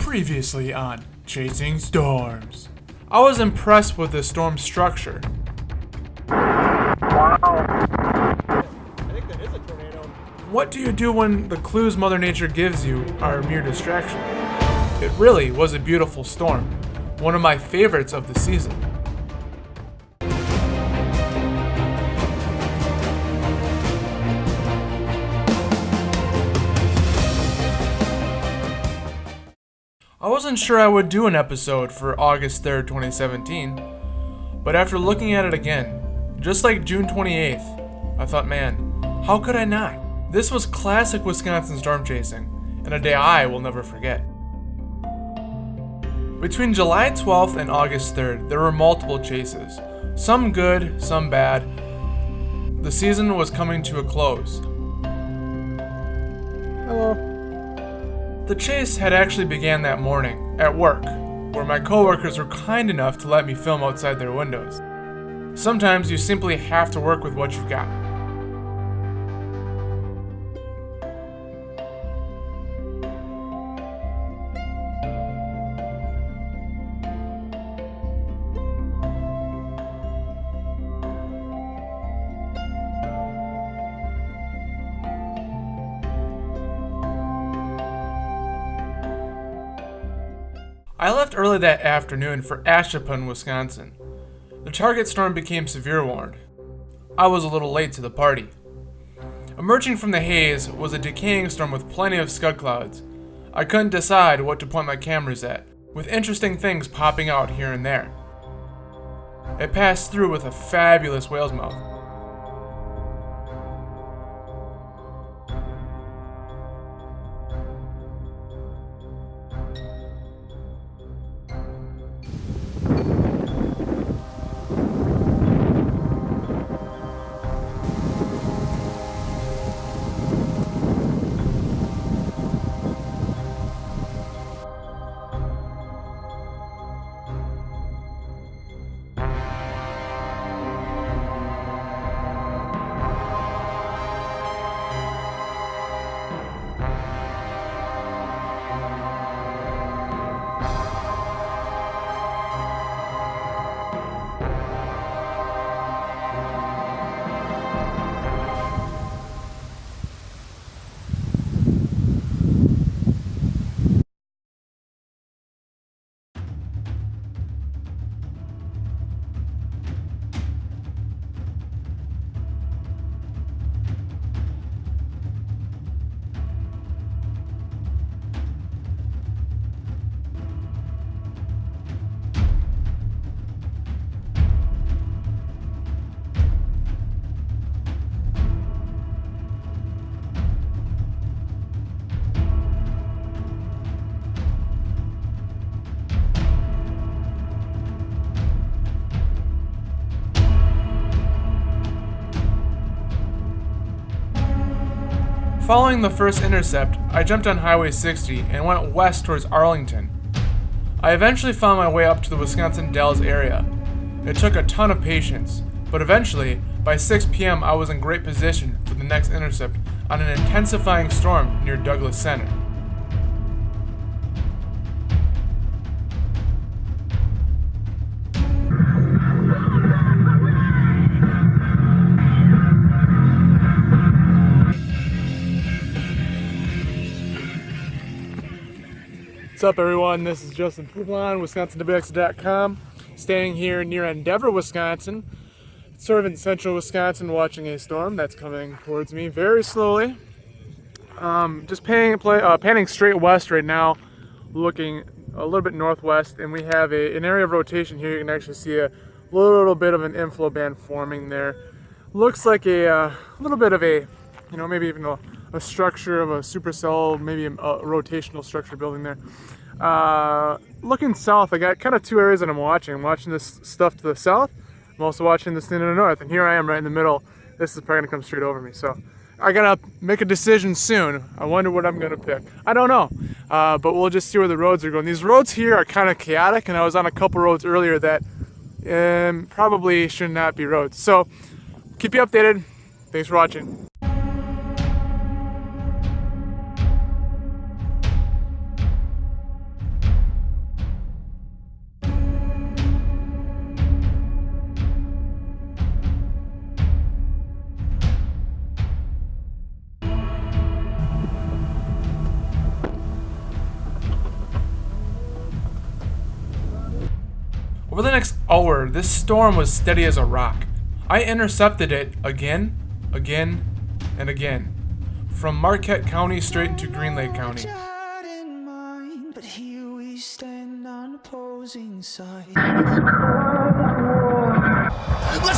Previously on Chasing Storms. I was impressed with the storm structure. Wow. I think that is a tornado. What do you do when the clues Mother Nature gives you are a mere distraction? It really was a beautiful storm, one of my favorites of the season. I wasn't sure I would do an episode for August 3rd, 2017, but after looking at it again, just like June 28th, I thought, man, how could I not? This was classic Wisconsin storm chasing, and a day I will never forget. Between July 12th and August 3rd, there were multiple chases, some good, some bad. The season was coming to a close. Hello. The chase had actually began that morning, at work, where my coworkers were kind enough to let me film outside their windows. Sometimes you simply have to work with what you've got. I left early that afternoon for Ashapun, Wisconsin. The target storm became severe warned. I was a little late to the party. Emerging from the haze was a decaying storm with plenty of scud clouds. I couldn't decide what to point my cameras at, with interesting things popping out here and there. It passed through with a fabulous whale's mouth. Following the first intercept, I jumped on Highway 60 and went west towards Arlington. I eventually found my way up to the Wisconsin Dells area. It took a ton of patience, but eventually, by 6 p.m. I was in great position for the next intercept on an intensifying storm near Douglas Center. What's up, everyone? This is Justin Poublon, WisconsinWX.com, standing here near Endeavor, Wisconsin, sort of in central Wisconsin, watching a storm that's coming towards me very slowly. Just panning straight west right now, looking a little bit northwest, and we have an area of rotation here. You can actually see a little bit of an inflow band forming there. Looks like a little bit of a, maybe even a structure of a supercell, maybe a rotational structure building there. Looking south, I got kind of two areas that I'm watching. I'm watching this stuff to the south. I'm also watching this thing to the north, and here I am right in the middle. This is probably gonna come straight over me. So I gotta make a decision soon. I wonder what I'm gonna pick. I don't know, but we'll just see where the roads are going. These roads here are kind of chaotic, and I was on a couple roads earlier that probably should not be roads. So keep you updated. Thanks for watching. Over the next hour, this storm was steady as a rock. I intercepted it again, and again. From Marquette County straight into Green Lake County. But here we stand on opposing sides. Let's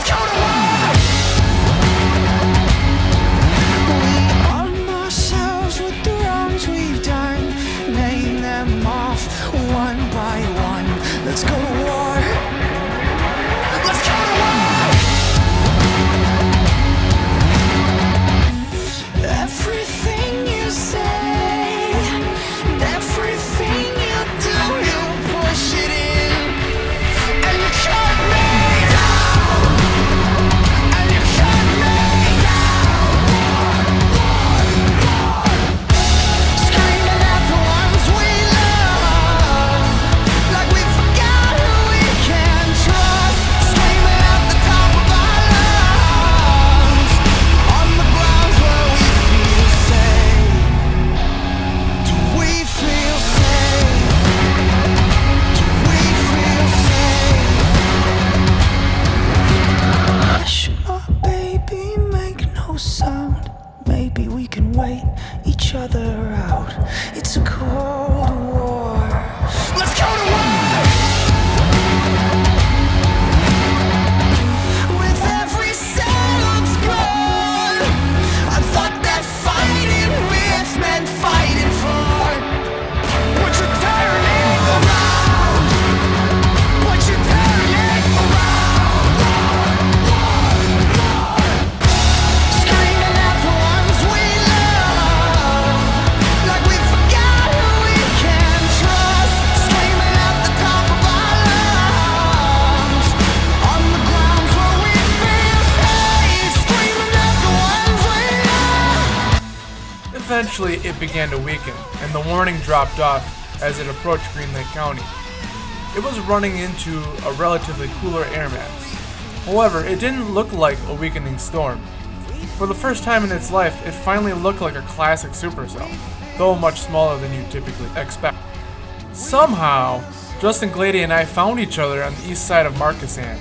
go to war! We arm ourselves with the wrongs we've done. Name them off one by one. Let's go to war. Let's go to war! Everything you say, everything you do, you push it in, and you cut me down, and you cut me down. Screaming at the ones we love, like we forgot who we can trust. Screaming at the top of our lungs, on the grounds where we feel safe. Do we feel safe? Do we feel safe? Hush, oh baby, make no sound. Maybe we can wait each other out. It's a cold war. Let's go to war! With every sound's gone, I thought that fighting with meant fighting for. But you're turning around. But you're turning around. Screaming at the ones we love, like we forgot who we can trust. Screaming at the top of our lungs, on the grounds where we feel safe. Screaming at the ones we love. Eventually, it began to weaken, and the warning dropped off as it approached Green Lake County. It was running into a relatively cooler air mass. However, it didn't look like a weakening storm. For the first time in its life, it finally looked like a classic supercell, though much smaller than you typically expect. Somehow, Justin Glady and I found each other on the east side of Marquessan.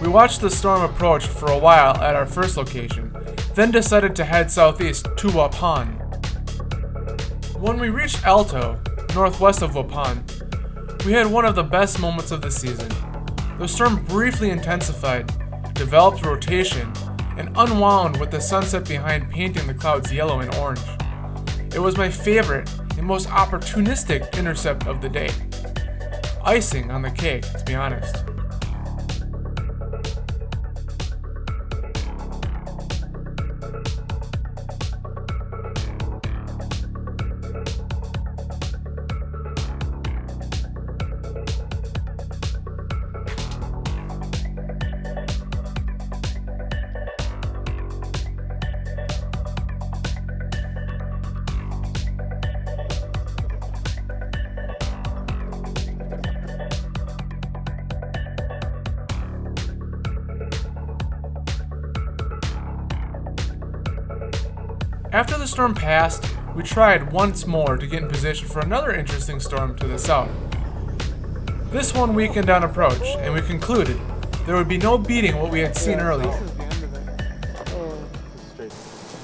We watched the storm approach for a while at our first location, then decided to head southeast to Waupun. When we reached Alto, northwest of Waupun, we had one of the best moments of the season. The storm briefly intensified, developed rotation, and unwound with the sunset behind painting the clouds yellow and orange. It was my favorite and most opportunistic intercept of the day. Icing on the cake, to be honest. After the storm passed, we tried once more to get in position for another interesting storm to the south. This one weakened on approach, and we concluded there would be no beating what we had seen earlier.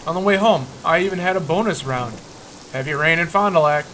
On the way home, I even had a bonus round. Heavy rain in Fond du Lac.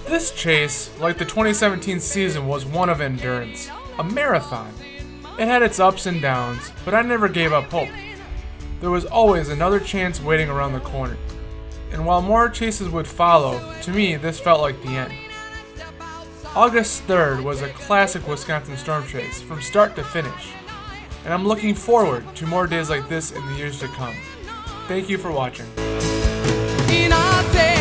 This chase, like the 2017 season, was one of endurance, a marathon. It had its ups and downs, but I never gave up hope. There was always another chance waiting around the corner. and while more chases would follow, to me this felt like the end. August 3rd was a classic Wisconsin storm chase from start to finish, and I'm looking forward to more days like this in the years to come. Thank you for watching. In our day.